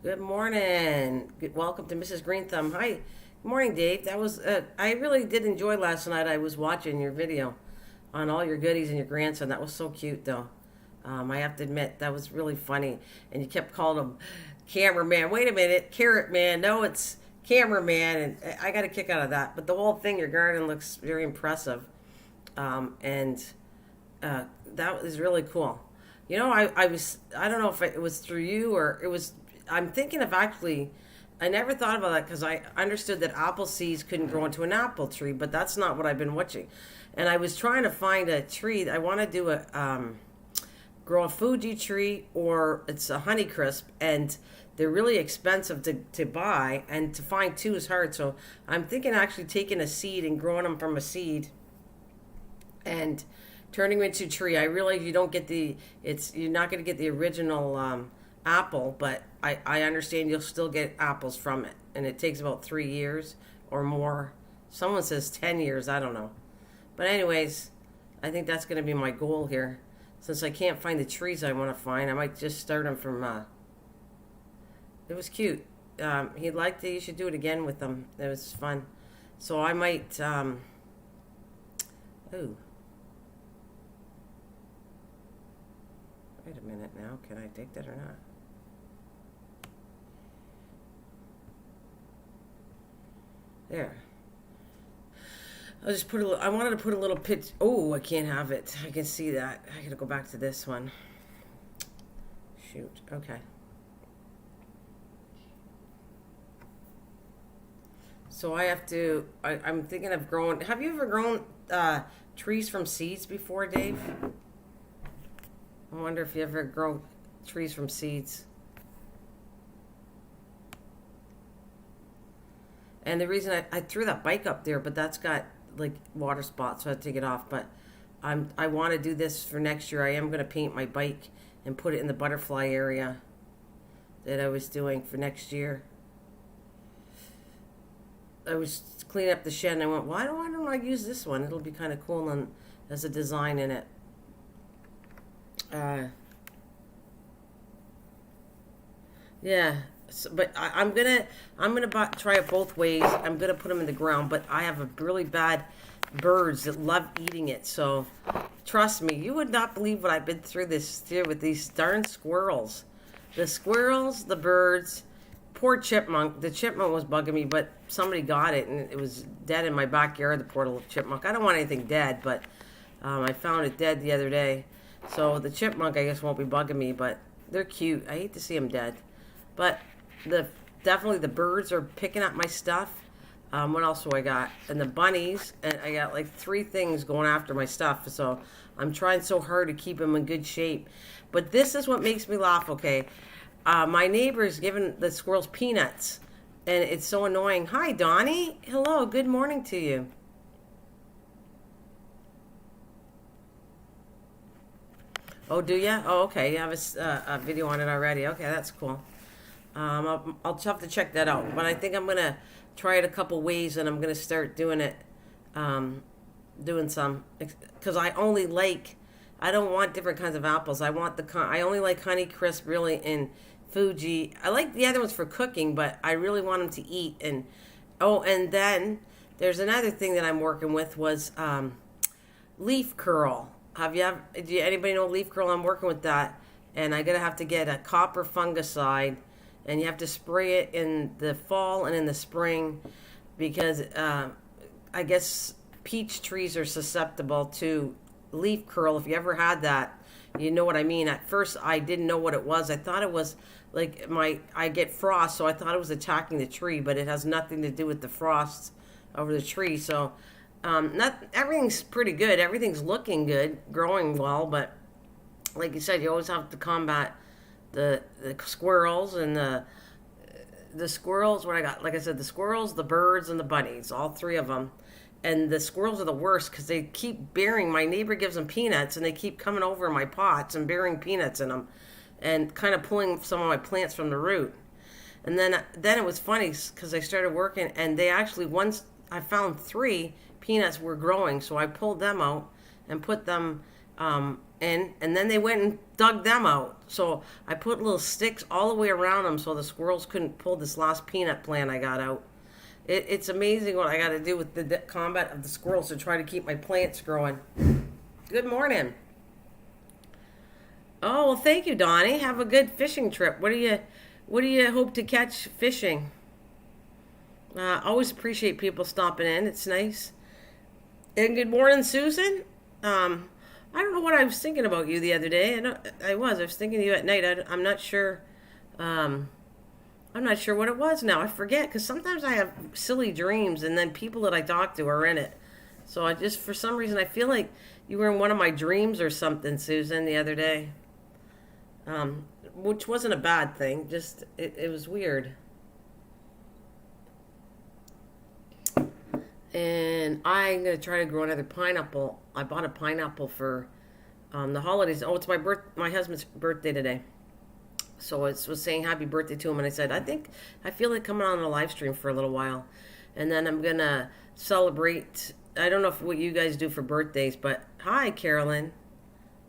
Good morning. Welcome to Mrs. Greenthumb. Hi. Good morning, Dave. That was I really did enjoy last night. I was watching your video on all your goodies and your grandson. That was so cute, though. I have to admit that was really funny. And you kept calling him cameraman. Wait a minute, carrot man. No, it's cameraman. And I got a kick out of that. But the whole thing, your garden looks very impressive, and that was really cool. You know, I don't know if it was through you or it was. I'm thinking of actually, I never thought about that because I understood that apple seeds couldn't grow into an apple tree, but that's not what I've been watching. And I was trying to find a tree. I want to do grow a Fuji tree, or it's a Honeycrisp, and they're really expensive to buy, and to find two is hard. So I'm thinking actually taking a seed and growing them from a seed and turning them into a tree. I realize you don't get you're not going to get the original apple, but I understand you'll still get apples from it, and it takes about 3 years or more. Someone says 10 years, I don't know. But anyways, I think that's going to be my goal here. Since I can't find the trees I want to find, I might just start them from, it was cute. He liked it. You should do it again with them. It was fun. So I might, ooh. Wait a minute now. Can I take that or not? There. I'll just put a little, I wanted to put a little pitch. Oh, I can't have it. I can see that. I gotta go back to this one. Shoot. Okay. So I have to, I'm thinking of growing. Have you ever grown trees from seeds before, Dave? I wonder if you ever grow trees from seeds. And the reason I threw that bike up there, but that's got like water spots, so I had to take it off. But I want to do this for next year. I am going to paint my bike and put it in the butterfly area that I was doing for next year. I was cleaning up the shed and I went, why don't I use this one? It'll be kind of cool and as a design in it. Yeah. So, but I'm gonna try it both ways. I'm gonna put them in the ground, but I have a really bad birds that love eating it. So trust me, you would not believe what I've been through this year with these darn squirrels. The squirrels, the birds, poor chipmunk. The chipmunk was bugging me, but somebody got it and it was dead in my backyard. The poor little chipmunk. I don't want anything dead, but I found it dead the other day. So the chipmunk, I guess, won't be bugging me, but they're cute. I hate to see them dead, but definitely the birds are picking up my stuff. What else do I got? And the bunnies, and I got like 3 things going after my stuff. So I'm trying so hard to keep them in good shape. But this is what makes me laugh. Okay, my neighbor's giving the squirrels peanuts, and it's so annoying. Hi, Donnie. Hello. Good morning to you. Oh, do you? Oh, okay. You have a video on it already. Okay, that's cool. I'll have to check that out. But I think I'm going to try it a couple ways, and I'm going to start doing it, doing some. Because I don't want different kinds of apples. I only like Honeycrisp, really, and Fuji. I like the other ones for cooking, but I really want them to eat. And then there's another thing that I'm working with was leaf curl. Anybody know leaf curl? I'm working with that. And I'm going to have to get a copper fungicide. And you have to spray it in the fall and in the spring because I guess peach trees are susceptible to leaf curl. If you ever had that, you know what I mean. At first, I didn't know what it was. I thought it was like I get frost, so I thought it was attacking the tree, but it has nothing to do with the frost over the tree. So not everything's pretty good. Everything's looking good, growing well, but like you said, you always have to combat the squirrels and the squirrels. What I got, like I said, the squirrels, the birds, and the bunnies, all 3 of them. And the squirrels are the worst because they keep bearing. My neighbor gives them peanuts, and they keep coming over my pots and bearing peanuts in them, and kind of pulling some of my plants from the root. And then it was funny because I started working, and they actually once I found 3 peanuts were growing, so I pulled them out and put them in, and then they went and dug them out. So I put little sticks all the way around them so the squirrels couldn't pull this last peanut plant I got out. It's amazing what I got to do with the combat of the squirrels to try to keep my plants growing. Good morning. Oh, well, thank you, Donnie. Have a good fishing trip. What do you hope to catch fishing? Always appreciate people stopping in. It's nice. And good morning, Susan. I don't know what I was thinking about you the other day. I was thinking of you at night. I'm not sure. I'm not sure what it was now. I forget because sometimes I have silly dreams and then people that I talk to are in it. So I just, for some reason, I feel like you were in one of my dreams or something, Susan, the other day. Which wasn't a bad thing. Just, it was weird. And I'm going to try to grow another pineapple. I bought a pineapple for the holidays. Oh, it's my husband's birthday today. So I was saying happy birthday to him, and I said, I feel like coming on a live stream for a little while. And then I'm going to celebrate. I don't know what you guys do for birthdays, but hi, Carolyn.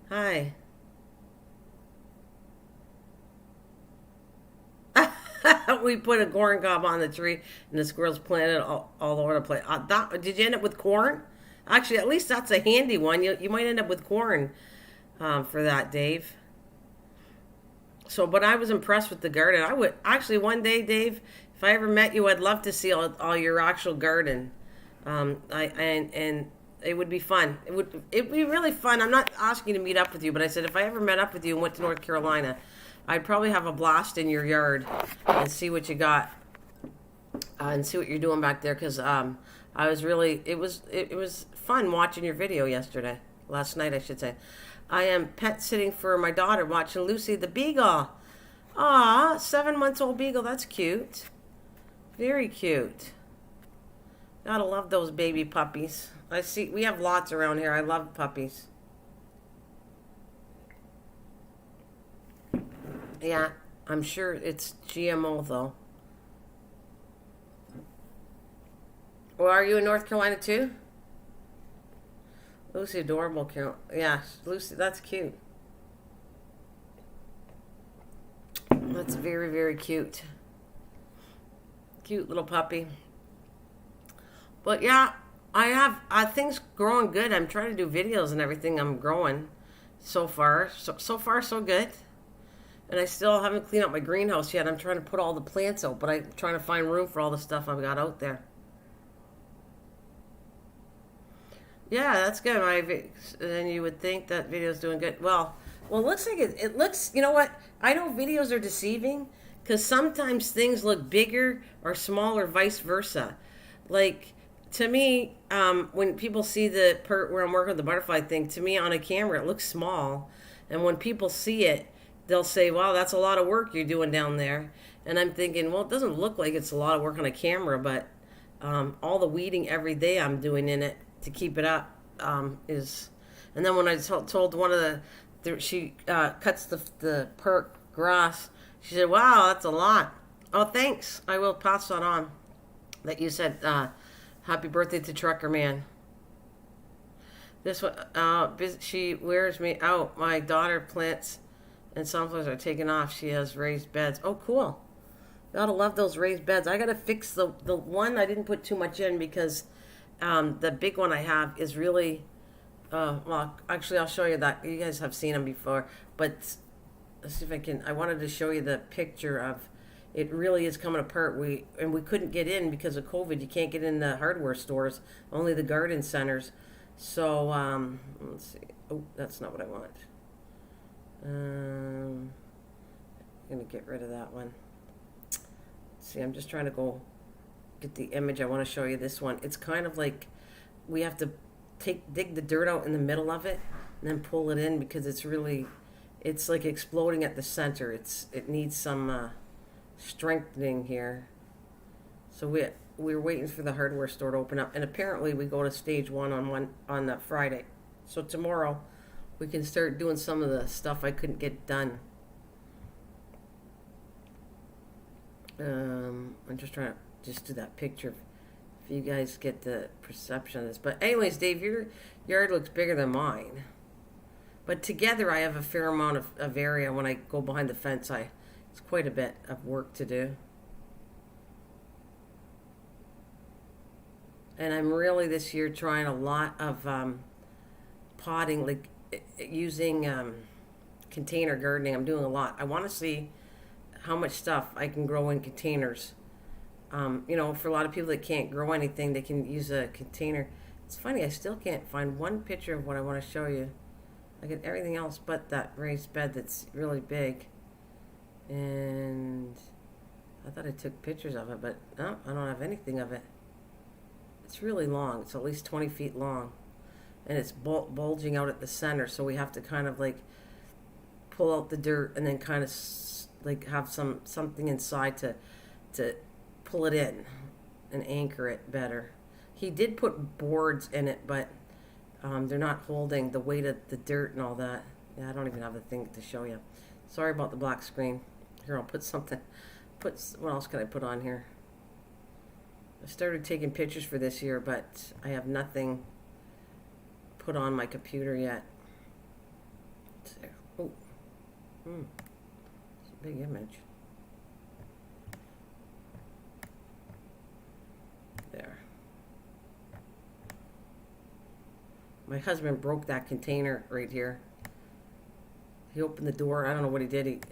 Hi. We put a corn cob on the tree, and the squirrels planted all over the place. Did you end up with corn? Actually, at least that's a handy one. You might end up with corn for that, Dave. So, but I was impressed with the garden. I would actually one day, Dave, if I ever met you, I'd love to see all your actual garden. And it would be fun. It'd be really fun. I'm not asking you to meet up with you, but I said if I ever met up with you and went to North Carolina, I'd probably have a blast in your yard and see what you got and see what you're doing back there. Because I was really it was fun watching your video last night, I should say. I am pet sitting for my daughter, watching Lucy the beagle. Aw, 7 months old beagle. That's cute. Very cute. Gotta love those baby puppies. We have lots around here. I love puppies. Yeah, I'm sure it's GMO though. Well, are you in North Carolina too? Lucy, adorable. Yeah, Lucy, that's cute. That's very, very cute. Cute little puppy. But yeah, I have things growing good. I'm trying to do videos and everything. I'm growing so far. So far, so good. And I still haven't cleaned up my greenhouse yet. I'm trying to put all the plants out, but I'm trying to find room for all the stuff I've got out there. Yeah, that's good. Then you would think that video's doing good. Well, it looks like it looks, you know what? I know videos are deceiving because sometimes things look bigger or smaller, vice versa. Like, to me, when people see where I'm working with the butterfly thing, to me on a camera, it looks small. And when people see it, they'll say, wow, that's a lot of work you're doing down there. And I'm thinking, well, it doesn't look like it's a lot of work on a camera, but all the weeding every day I'm doing in it to keep it up is. And then when I told one of she cuts the perk grass, she said, wow, that's a lot. Oh, thanks. I will pass that on. That you said, happy birthday to Trucker Man. This one, she wears me out. My daughter plants and sunflowers are taking off. She has raised beds. Oh, cool. Gotta love those raised beds. I gotta fix the one I didn't put too much in because the big one I have is really, well, actually I'll show you that. You guys have seen them before, but let's see if I can. I wanted to show you the picture of it. Really is coming apart. We couldn't get in because of COVID. You can't get in the hardware stores, only the garden centers. So let's see. Oh, that's not what I want. I'm gonna get rid of that one. See, I'm just trying to go get the image. I want to show you this one. It's kind of like we have to dig the dirt out in the middle of it and then pull it in because it's like exploding at the center. It needs some strengthening here. So we're waiting for the hardware store to open up, and apparently we go to stage one on that Friday. So tomorrow we can start doing some of the stuff I couldn't get done. I'm just trying to do that picture if you guys get the perception of this. But anyways, Dave, your yard looks bigger than mine. But together I have a fair amount of area. When I go behind the fence, it's quite a bit of work to do. And I'm really this year trying a lot of potting, like using container gardening. I'm doing a lot. I want to see how much stuff I can grow in containers. You know, for a lot of people that can't grow anything, they can use a container. It's funny, I still can't find one picture of what I want to show you. I get everything else but that raised bed that's really big. And I thought I took pictures of it, but no, I don't have anything of it. It's really long. It's at least 20 feet long. And it's bulging out at the center, so we have to kind of like pull out the dirt and then kind of like have something inside to pull it in and anchor it better. He did put boards in it, but they're not holding the weight of the dirt and all that. Yeah, I don't even have a thing to show you. Sorry about the black screen. Here, I'll put something. What else can I put on here? I started taking pictures for this year, but I have nothing put on my computer yet. Oh, it's a big image. There. My husband broke that container right here. He opened the door. I don't know what he did.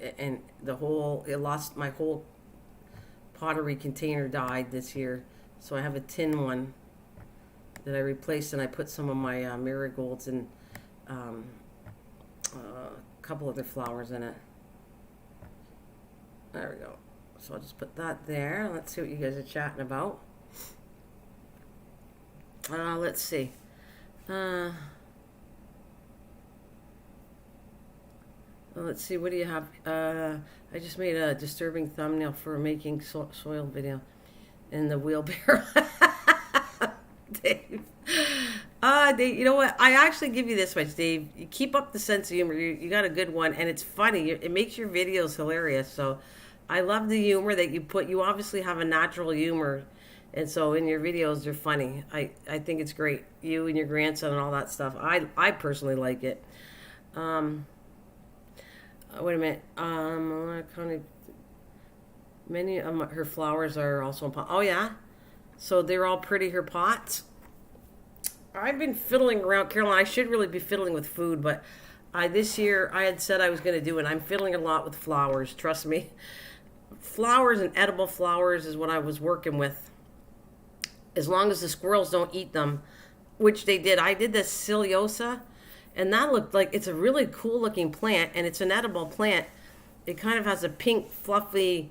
My whole pottery container died this year. So I have a tin one that I replaced, and I put some of my marigolds and a couple other flowers in it. There we go. So I'll just put that there. Let's see what you guys are chatting about. Let's see. Let's see, what do you have? I just made a disturbing thumbnail for making soil video in the wheelbarrow. Dave. Dave, you know what? I actually give you this much, Dave. You keep up the sense of humor. You got a good one, and it's funny. It makes your videos hilarious. So I love the humor that you put. You obviously have a natural humor, and so in your videos, they're funny. I think it's great. You and your grandson and all that stuff. I personally like it. Wait a minute. Many of her flowers are also in pot. Oh, yeah? So they're all pretty, her pots? I've been fiddling around, Caroline. I should really be fiddling with food, but this year I had said I was going to do it. I'm fiddling a lot with flowers, trust me. Flowers and edible flowers is what I was working with. As long as the squirrels don't eat them, which they did. I did the Ciliosa, and that looked like, it's a really cool looking plant, and it's an edible plant. It kind of has a pink, fluffy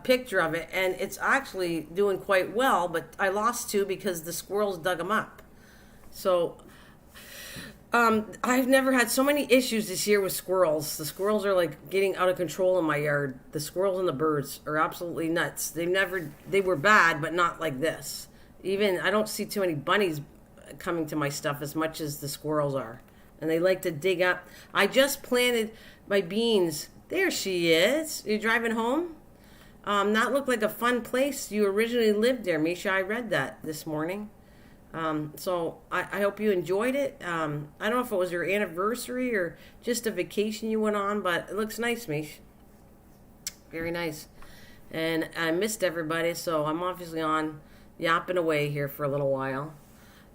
picture of it, and it's actually doing quite well, but I lost two because the squirrels dug them up. So I've never had so many issues this year with squirrels. The squirrels are like getting out of control in my yard. The squirrels and the birds are absolutely nuts. They were bad, but not like this. Even I don't see too many bunnies coming to my stuff as much as the squirrels are. And they like to dig up. I just planted my beans. There she is. You're driving home? That looked like a fun place. You originally lived there, Misha. I read that this morning. So I hope you enjoyed it. I don't know if it was your anniversary or just a vacation you went on, but it looks nice, Mish. Very nice. And I missed everybody, so I'm obviously on yapping away here for a little while.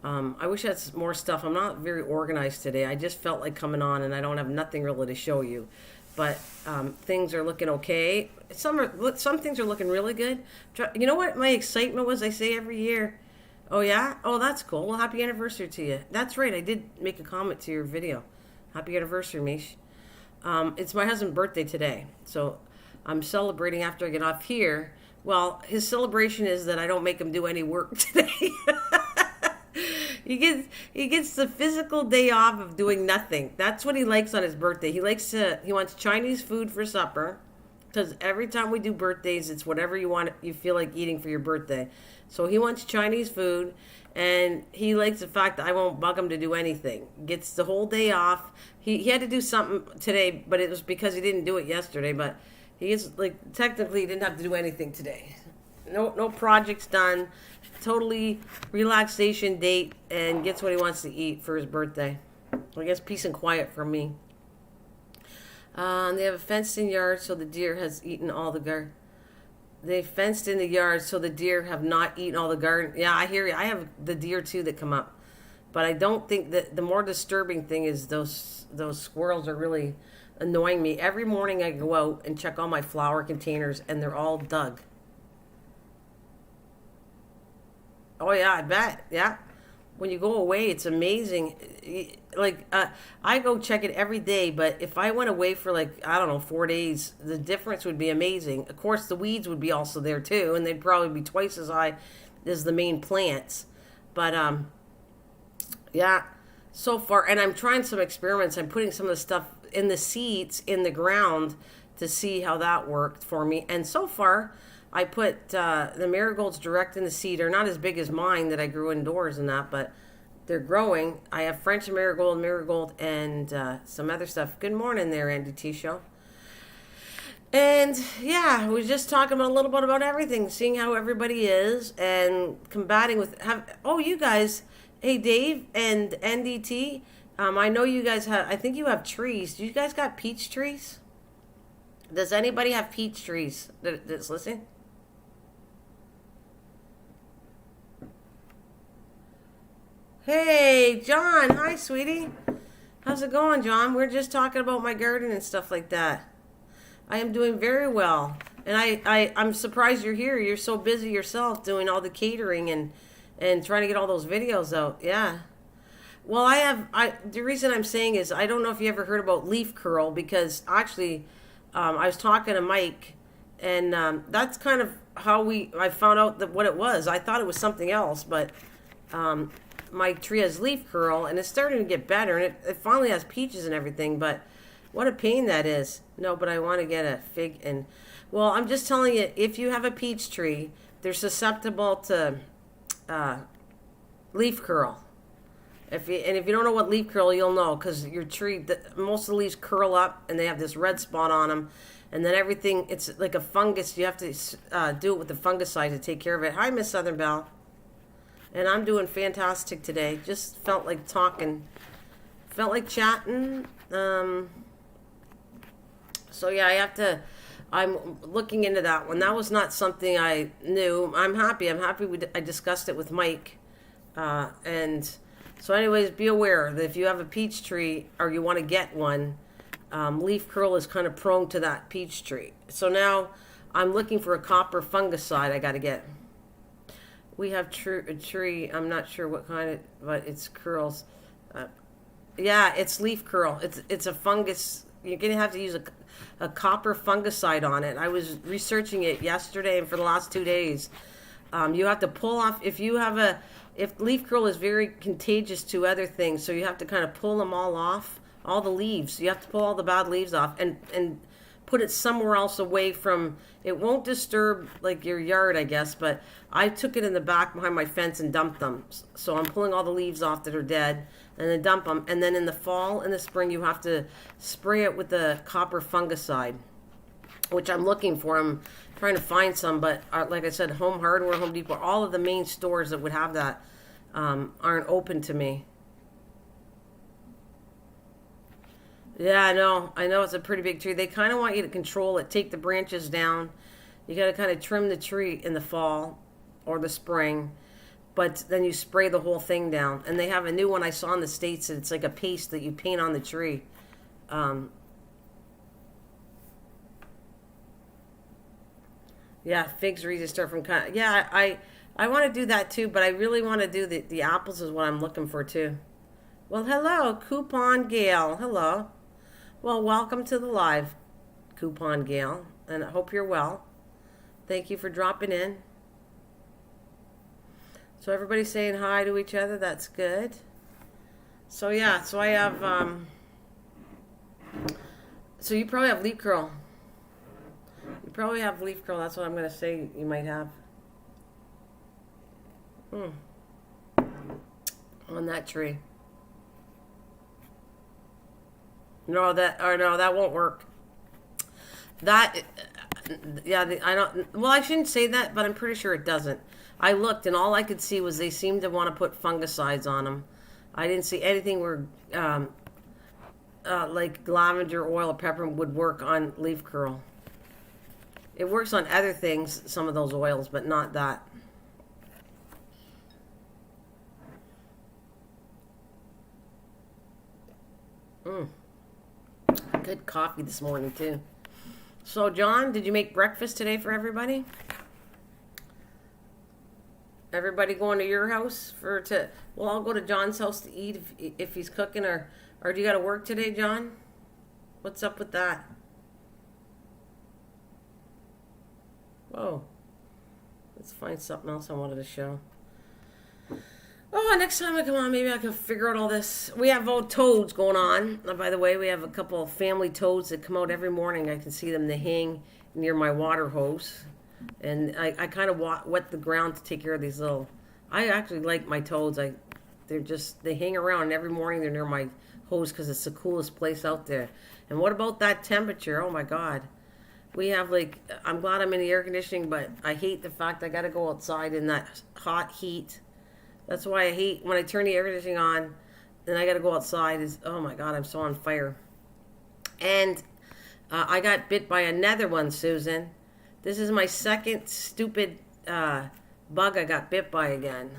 I wish I had more stuff. I'm not very organized today. I just felt like coming on, and I don't have nothing really to show you. But things are looking okay. Some things are looking really good. You know what my excitement was? I say every year. Oh, yeah? Oh, that's cool. Well, happy anniversary to you. That's right. I did make a comment to your video. Happy anniversary, Mish. It's my husband's birthday today. So I'm celebrating after I get off here. Well, his celebration is that I don't make him do any work today. He gets the physical day off of doing nothing. That's what he likes on his birthday. He wants Chinese food for supper, because every time we do birthdays, it's whatever you feel like eating for your birthday. So he wants Chinese food, and he likes the fact that I won't bug him to do anything. Gets the whole day off. He had to do something today, but it was because he didn't do it yesterday. But he gets, like, technically he didn't have to do anything today. No projects done. Totally relaxation date, and gets what he wants to eat for his birthday. I guess peace and quiet for me. They have a fenced-in yard, so the deer has eaten all the garden. They fenced in the yard, so the deer have not eaten all the garden. Yeah, I hear you. I have the deer too that come up, but I don't think that the more disturbing thing is those squirrels are really annoying me. Every morning I go out and check all my flower containers, and they're all dug. Oh yeah, I bet. Yeah. When you go away, it's amazing. Like, I go check it every day, but if I went away for, like, I don't know, 4 days, the difference would be amazing. Of course, the weeds would be also there too, and they'd probably be twice as high as the main plants. But yeah, so far, and I'm trying some experiments. I'm putting some of the stuff in the seeds in the ground to see how that worked for me. And so far, I put the marigolds direct in the seed. They're not as big as mine that I grew indoors and that, but they're growing. I have French marigold, and some other stuff. Good morning there, Andy T. Show. And yeah, we were just talking about a little bit about everything, seeing how everybody is, and combating with. You guys, hey Dave and NDT. I know you guys have. I think you have trees. Do you guys got peach trees? Does anybody have peach trees that's listening? Hey, John. Hi, sweetie. How's it going, John? We're just talking about my garden and stuff like that. I am doing very well. And I'm surprised you're here. You're so busy yourself doing all the catering and trying to get all those videos out. Yeah. Well, the reason I'm saying is I don't know if you ever heard about leaf curl, because actually I was talking to Mike, and that's kind of how I found out what it was. I thought it was something else, but my tree has leaf curl, and it's starting to get better, and it finally has peaches and everything, but what a pain that is. No, but I want to get a fig, and well, I'm just telling you, if you have a peach tree, they're susceptible to leaf curl. If you don't know what leaf curl, you'll know, because your tree, most of the leaves curl up, and they have this red spot on them, and then everything, it's like a fungus. You have to do it with the fungicide to take care of it. Hi, Miss Southern Belle. And I'm doing fantastic today. Just felt like talking. Felt like chatting. So yeah, I'm looking into that one. That was not something I knew. I'm happy. I discussed it with Mike. And so anyways, be aware that if you have a peach tree or you want to get one, leaf curl is kind of prone to that peach tree. So now I'm looking for a copper fungicide I got to get. We have a tree. I'm not sure what kind but it's curls. Yeah, it's leaf curl. It's a fungus. You're going to have to use a copper fungicide on it. I was researching it yesterday and for the last 2 days. You have to pull off, if leaf curl is very contagious to other things, so you have to kind of pull them all off, all the leaves. You have to pull all the bad leaves off and put it somewhere else away from, it won't disturb like your yard, I guess, but I took it in the back behind my fence and dumped them. So I'm pulling all the leaves off that are dead and then dump them. And then in the fall and the spring, you have to spray it with the copper fungicide, which I'm looking for. I'm trying to find some, but like I said, Home Hardware, Home Depot, all of the main stores that would have that aren't open to me. Yeah, I know it's a pretty big tree. They kind of want you to control it, take the branches down. You got to kind of trim the tree in the fall or the spring, but then you spray the whole thing down. And they have a new one I saw in the States, and it's like a paste that you paint on the tree. Yeah, figs are easy to start from. Yeah, I want to do that too, but I really want to do the apples is what I'm looking for too. Well, hello, Coupon Gail. Hello. Well, welcome to the live, Coupon Gail, and I hope you're well. Thank you for dropping in. So everybody's saying hi to each other. That's good. So yeah, so I have, so you probably have leaf curl. You probably have leaf curl. That's what I'm going to say you might have. On that tree. No, that won't work. I don't, well, I shouldn't say that, but I'm pretty sure it doesn't. I looked, and all I could see was they seemed to want to put fungicides on them. I didn't see anything where like lavender oil or peppermint would work on leaf curl. It works on other things, some of those oils, but not that. Good coffee this morning too. So John, did you make breakfast today for everybody? Everybody going to your house well, I'll go to John's house to eat if he's cooking, or do you got to work today, John? What's up with that? Whoa. Let's find something else I wanted to show. Oh, next time I come on, maybe I can figure out all this. We have toads going on. By the way, we have a couple of family toads that come out every morning. I can see them. They hang near my water hose. And I kind of wet the ground to take care of these little... I actually like my toads. They hang around, and every morning they're near my hose because it's the coolest place out there. And what about that temperature? Oh my God. We have I'm glad I'm in the air conditioning, but I hate the fact I got to go outside in that hot heat. That's why I hate when I turn the air conditioning on and I got to go outside. Oh my God, I'm so on fire. And I got bit by another one, Susan. This is my second stupid bug I got bit by again.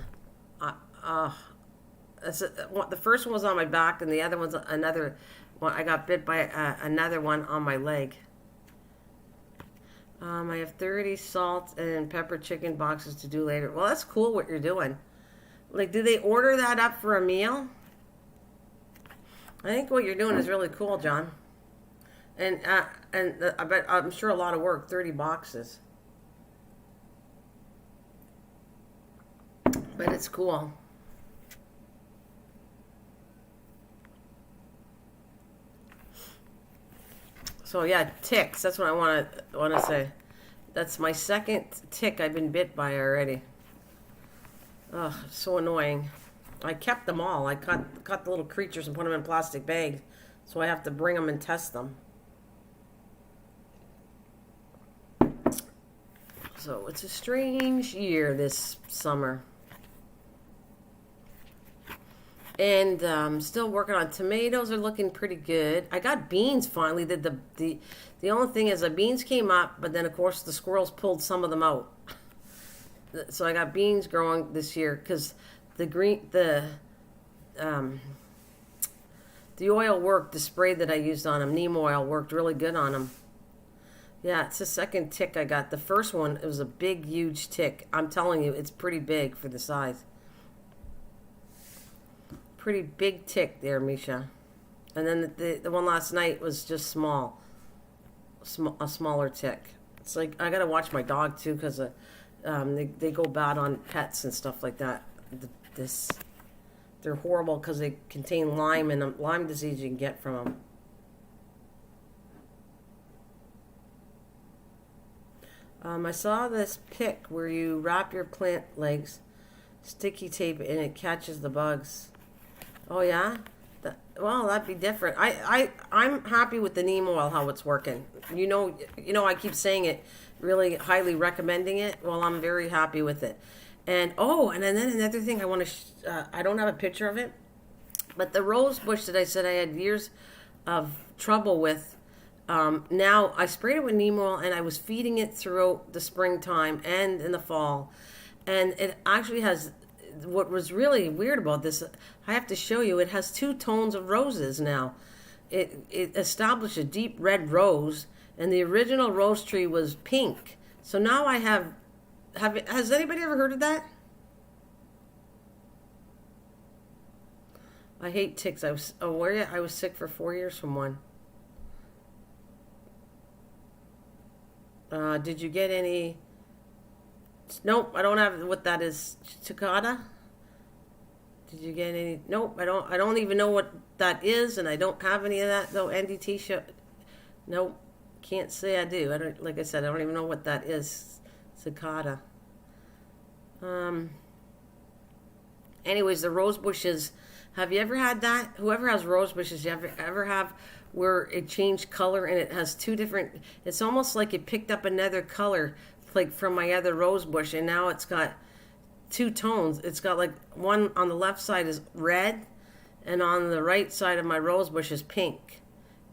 The first one was on my back, and the other one's another one. I got bit by another one on my leg. I have 30 salt and pepper chicken boxes to do later. Well, that's cool what you're doing. Do they order that up for a meal? I think what you're doing is really cool, John. And I'm sure a lot of work, 30 boxes. But it's cool. So yeah, ticks. That's what I want to say. That's my second tick I've been bit by already. Ugh, so annoying. I kept them all. I cut the little creatures and put them in plastic bags, so I have to bring them and test them. So it's a strange year this summer. And still working on tomatoes. Are looking pretty good. I got beans finally. The only thing is the beans came up, but then of course the squirrels pulled some of them out. So I got beans growing this year because the oil worked. The spray that I used on them, neem oil, worked really good on them. Yeah, it's the second tick I got. The first one, it was a big, huge tick. I'm telling you, it's pretty big for the size. Pretty big tick there, Misha. And then the one last night was just a smaller tick. It's like I gotta watch my dog too because they go bad on pets and stuff like that. They're horrible because they contain Lyme, and Lyme disease you can get from them. I saw this pic where you wrap your plant legs, sticky tape, and it catches the bugs. Oh yeah? Well, that'd be different. I'm happy with the neem oil, how it's working. You know, I keep saying it, really highly recommending it. Well, I'm very happy with it. And then another thing I don't have a picture of it, but the rose bush that I said I had years of trouble with, now I sprayed it with neem oil and I was feeding it throughout the springtime and in the fall. And it actually has, what was really weird about this, I have to show you, it has 2 tones of roses now. It established a deep red rose, and the original rose tree was pink. So now I has anybody ever heard of that? I hate ticks. I was sick for 4 years from one. Did you get any? Nope, I don't have what that is. Cicada? Did you get any? Nope, I don't even know what that is, and I don't have any of that though. NDT show. Nope, can't say I do. Like I said, I don't even know what that is. Cicada. Anyways, the rose bushes. Have you ever had that? Whoever has rose bushes, you ever have where it changed color and it has 2 different? It's almost like it picked up another color, like from my other rose bush, and now it's got 2 tones. It's got like one on the left side is red, and on the right side of my rose bush is pink.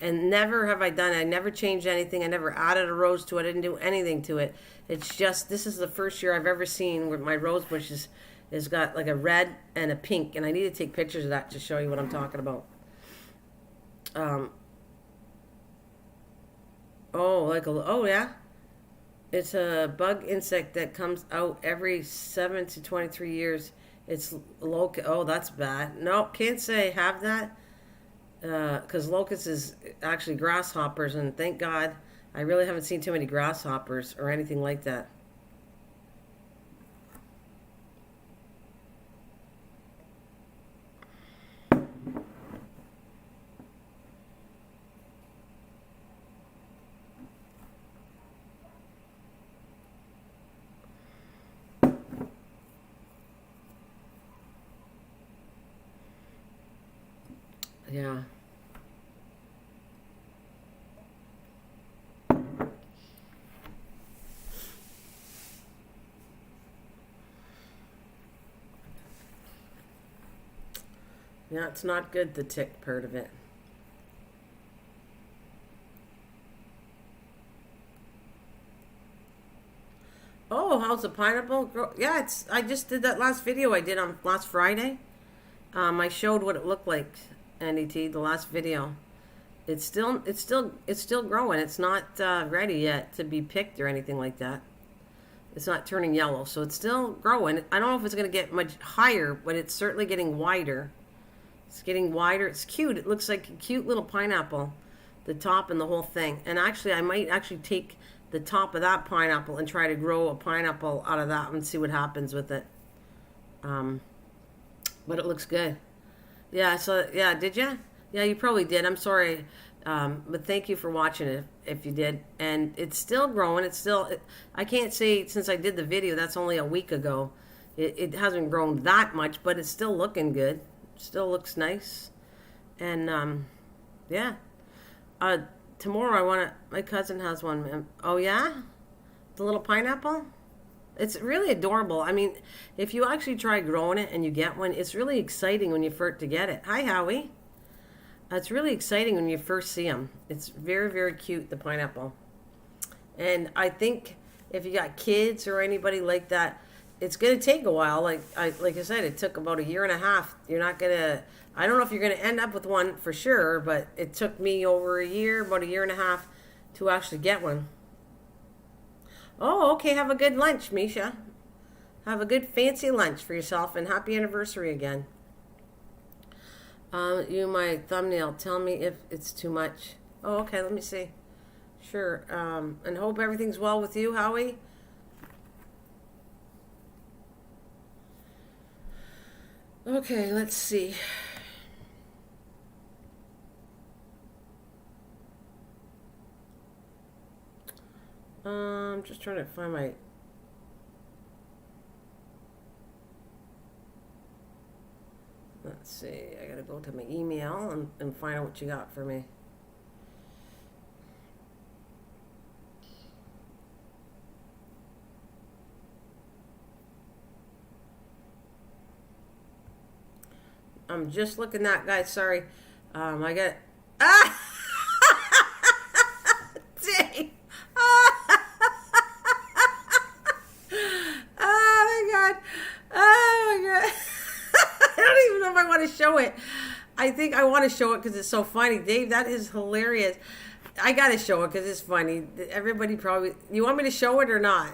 And never have I done it. I never changed anything. I never added a rose to it. I didn't do anything to it. It's just, this is the first year I've ever seen where my rose bush is got like a red and a pink. And I need to take pictures of that to show you what I'm talking about. Oh yeah. It's a bug insect that comes out every 7 to 23 years. It's locust. Oh, that's bad. No, can't say have that. Because locust is actually grasshoppers, and thank God I really haven't seen too many grasshoppers or anything like that. Yeah. Yeah, it's not good, the tick part of it. Oh, how's the pineapple grow? Yeah, I just did that last video I did on last Friday. I showed what it looked like, NDT, the last video. It's still growing. It's not ready yet to be picked or anything like that. It's not turning yellow, so it's still growing. I don't know if it's going to get much higher, but it's certainly getting wider. It's getting wider. It's cute. It looks like a cute little pineapple, the top and the whole thing. And actually, I might actually take the top of that pineapple and try to grow a pineapple out of that and see what happens with it. But it looks good. Yeah, so, yeah, did you? Yeah, you probably did. I'm sorry. But thank you for watching it if you did. And it's still growing. I can't say since I did the video, that's only a week ago. It hasn't grown that much, but it's still looking good. Still looks nice. And, yeah. Tomorrow my cousin has one. Oh, yeah? The little pineapple? It's really adorable. I mean, if you actually try growing it and you get one, it's really exciting when you first to get it. Hi, Howie. It's really exciting when you first see them. It's very, very cute, the pineapple. And I think if you got kids or anybody like that, it's going to take a while. Like I said, it took about a year and a half. You're not going to, I don't know if you're going to end up with one for sure, but it took me over a year, about a year and a half to actually get one. Oh, okay. Have a good lunch, Misha. Have a good fancy lunch for yourself, and happy anniversary again. My thumbnail. Tell me if it's too much. Oh, okay. Let me see. Sure. And hope everything's well with you, Howie. Okay, let's see. I'm just trying to find my... Let's see. I gotta go to my email and find out what you got for me. I'm just looking at, guys. Sorry. I got... Ah! Dang. Oh, my God. Oh, my God. I don't even know if I want to show it. I think I want to show it because it's so funny. Dave, that is hilarious. I got to show it because it's funny. Everybody probably... You want me to show it or not?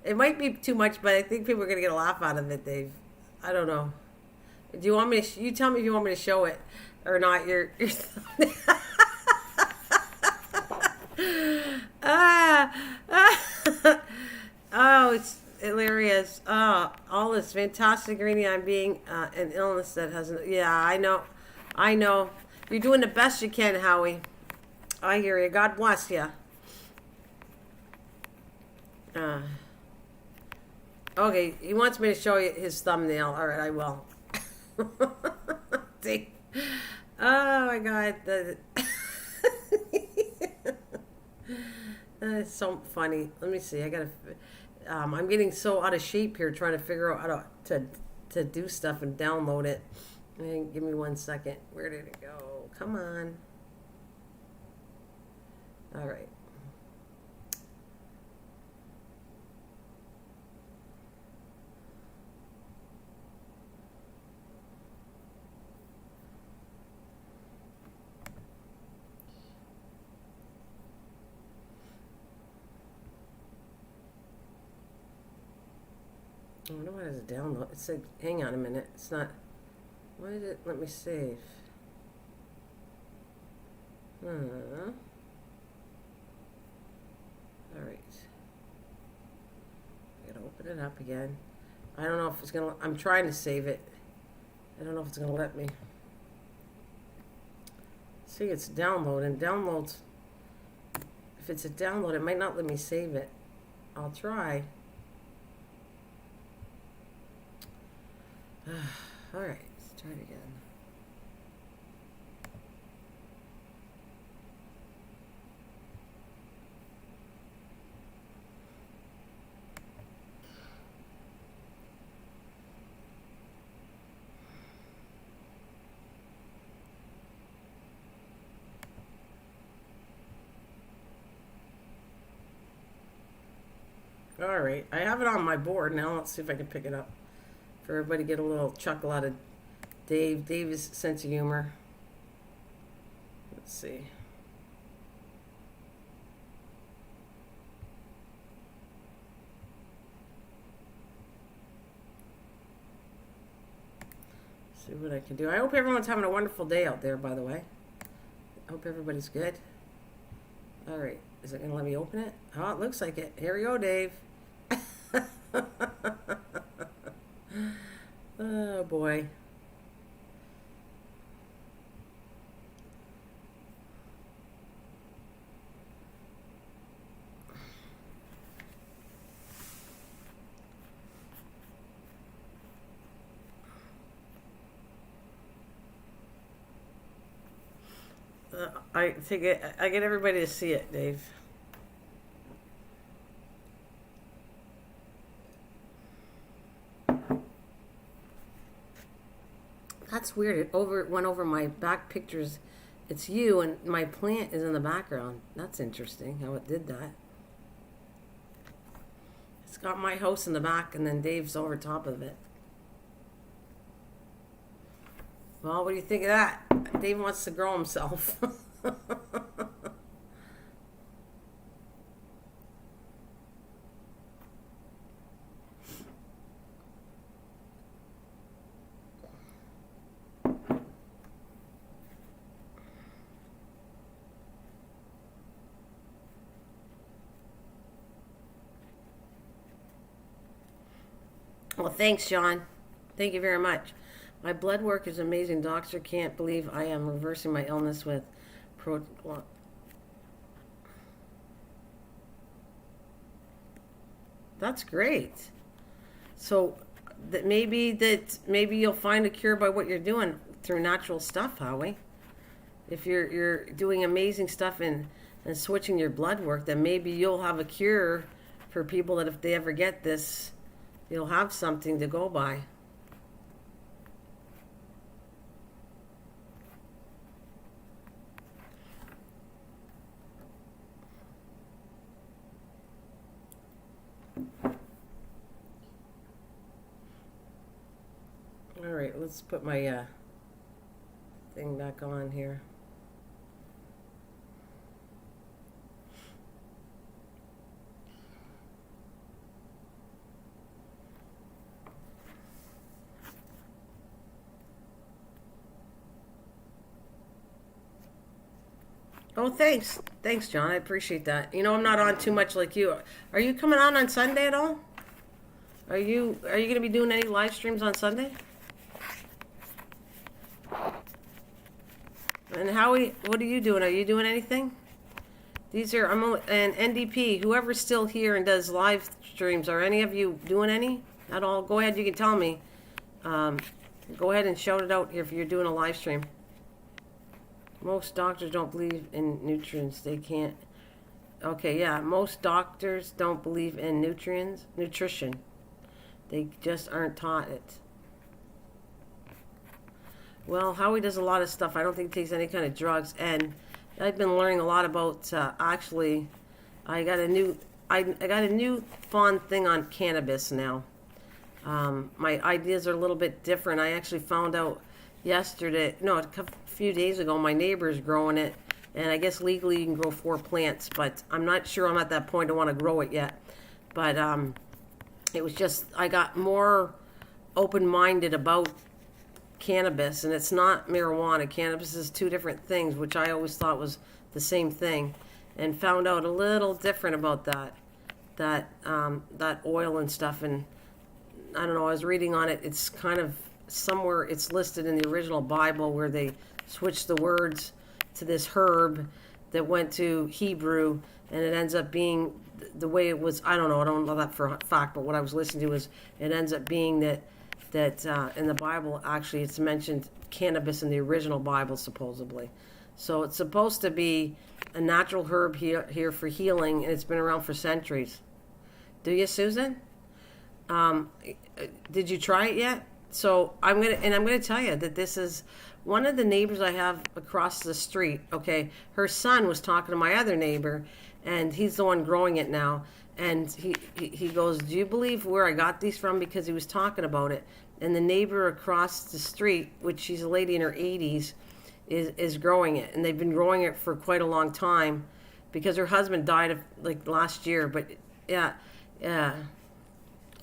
It might be too much, but I think people are going to get a laugh out of it, Dave. I don't know. Do you want me to... You tell me if you want me to show it or not. You're oh, it's hilarious. All this fantastic greenie on being an illness that hasn't... Yeah, I know. You're doing the best you can, Howie. I hear you. God bless you. Okay, he wants me to show you his thumbnail. All right, I will. See? Oh my God. That's so funny. Let me see. I gotta. I'm getting so out of shape here trying to figure out how to do stuff and download it. Hey, give me 1 second. Where did it go? Come on. All right. I wonder why it's download. It said, hang on a minute. It's not. Why did it let me save? All right. I gotta open it up again. I don't know if it's gonna. I'm trying to save it. I don't know if it's gonna let me. See, it's downloading. Downloads. If it's a download, it might not let me save it. I'll try. All right, let's try it again. All right, I have it on my board now. Let's see if I can pick it up. For everybody to get a little chuckle out of Dave's sense of humor. Let's see. See what I can do. I hope everyone's having a wonderful day out there, by the way. I hope everybody's good. All right. Is it going to let me open it? Oh, it looks like it. Here we go, Dave. Oh, boy. I get everybody to see it, Dave. That's weird. It went over my back pictures. It's you, and my plant is in the background. That's interesting how it did that. It's got my house in the back, and then Dave's over top of it. Well, what do you think of that? Dave wants to grow himself. Well, thanks, John. Thank you very much. My blood work is amazing. Doctor can't believe I am reversing my illness with That's great. So maybe you'll find a cure by what you're doing through natural stuff, Howie. If you're doing amazing stuff and switching your blood work, then maybe you'll have a cure for people that if they ever get this, you'll have something to go by. All right, let's put my thing back on here. Oh, thanks. Thanks, John. I appreciate that. You know, I'm not on too much like you. Are you coming on Sunday at all? Are you going to be doing any live streams on Sunday? And Howie, what are you doing? Are you doing anything? These are, and NDP, whoever's still here and does live streams, are any of you doing any at all? Go ahead, you can tell me. Go ahead and shout it out if you're doing a live stream. Most doctors don't believe in nutrients. They can't. Okay, yeah. Most doctors don't believe in nutrition. They just aren't taught it. Well, Howie does a lot of stuff. I don't think he takes any kind of drugs, and I've been learning a lot about. Actually, I got a new fun thing on cannabis now. My ideas are a little bit different. I actually found out a few days ago, my neighbor's growing it, and I guess legally you can grow 4 plants, but I'm not sure I'm at that point to want to grow it yet. But it was just, I got more open-minded about cannabis, and it's not marijuana. Cannabis is 2 different things, which I always thought was the same thing, and found out a little different about that oil and stuff. And I don't know, I was reading on it. It's kind of somewhere it's listed in the original Bible where they switched the words to this herb that went to Hebrew, and it ends up being the way it was. I don't know that for a fact, but what I was listening to is it ends up being that in the Bible, actually, it's mentioned cannabis in the original Bible, supposedly. So it's supposed to be a natural herb here for healing, and it's been around for centuries. Do you, Susan? Did you try it yet? So I'm gonna tell you that this is one of the neighbors I have across the street. Okay, her son was talking to my other neighbor, and he's the one growing it now. And he goes, "Do you believe where I got these from?" Because he was talking about it. And the neighbor across the street, which she's a lady in her 80s, is growing it, and they've been growing it for quite a long time, because her husband died last year. But yeah.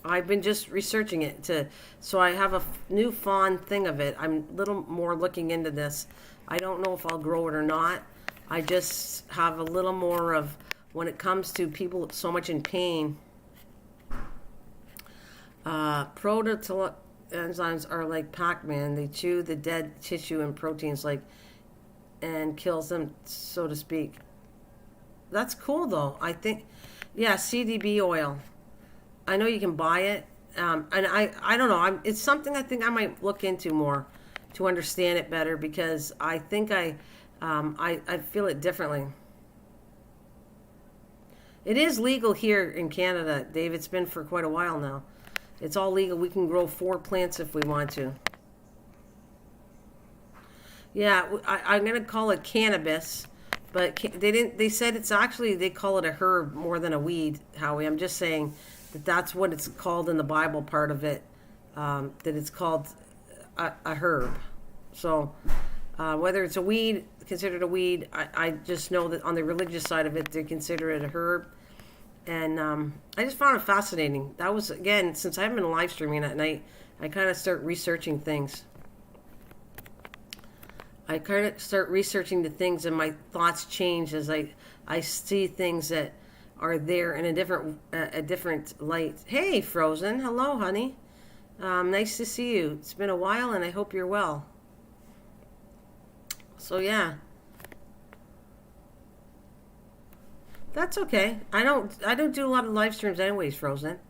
I've been just researching it so I have a new fond thing of it. I'm a little more looking into this. I don't know if I'll grow it or not. I just have a little more of, when it comes to people so much in pain, protoenzymes are like Pac-Man. They chew the dead tissue and proteins and kills them, so to speak. That's cool though. I think, yeah, CDB oil. I know you can buy it, and I don't know. It's something I think I might look into more to understand it better, because I think I feel it differently. It is legal here in Canada, Dave. It's been for quite a while now. It's all legal. We can grow 4 plants if we want to. Yeah, I'm gonna call it cannabis, but they didn't. They said it's actually, they call it a herb more than a weed, Howie. I'm just saying that's what it's called in the Bible part of it, that it's called a herb. So whether it's a weed, considered a weed, I just know that on the religious side of it, they consider it a herb. And I just found it fascinating. That was, again, since I haven't been live streaming at night, I kind of start researching things. I kind of start researching the things, and my thoughts change as I see things that are there in a different light. Hey, Frozen. Hello, honey. Nice to see you. It's been a while, and I hope you're well. So, yeah. That's okay. I don't do a lot of live streams anyways, Frozen.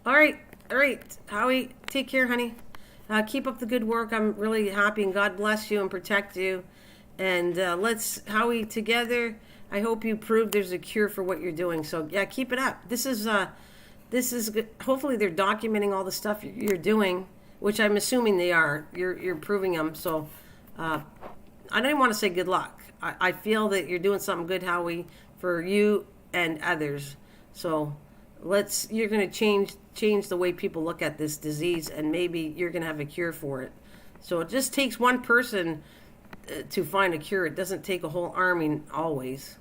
All right. Howie, take care, honey. Keep up the good work. I'm really happy, and God bless you and protect you. And Howie, together, I hope you prove there's a cure for what you're doing. So, yeah, keep it up. This is good. Hopefully they're documenting all the stuff you're doing, which I'm assuming they are. You're proving them. So, I don't even want to say good luck. I feel that you're doing something good, Howie, for you and others. So, you're going to change the way people look at this disease, and maybe you're going to have a cure for it. So it just takes one person to find a cure. It doesn't take a whole army always.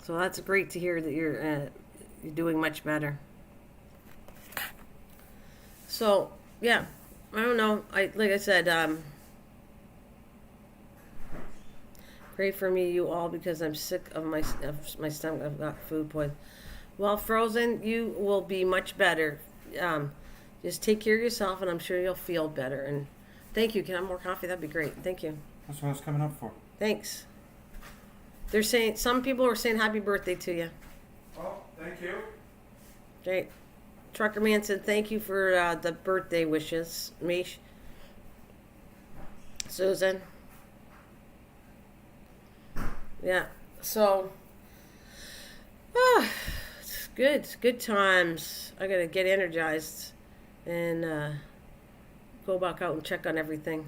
So that's great to hear that you're doing much better. So yeah, I don't know. Like I said, pray for me, you all, because I'm sick of my stomach. I've got food poisoning. Well, Frozen, you will be much better. Just take care of yourself, and I'm sure you'll feel better. And thank you. Can I have more coffee? That'd be great. Thank you. That's what I was coming up for. Thanks. They're saying, some people are saying happy birthday to you. Oh, thank you. Great. Trucker Man said thank you for the birthday wishes, Mish. Susan. Yeah. So, good. It's good times. I gotta get energized and go back out and check on everything.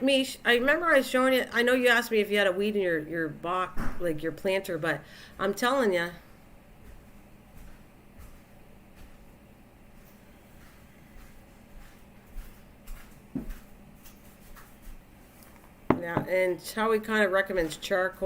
Mish, I remember I was showing you. I know you asked me if you had a weed in your box, like your planter, but I'm telling you. Yeah, and Howie kind of recommends charcoal.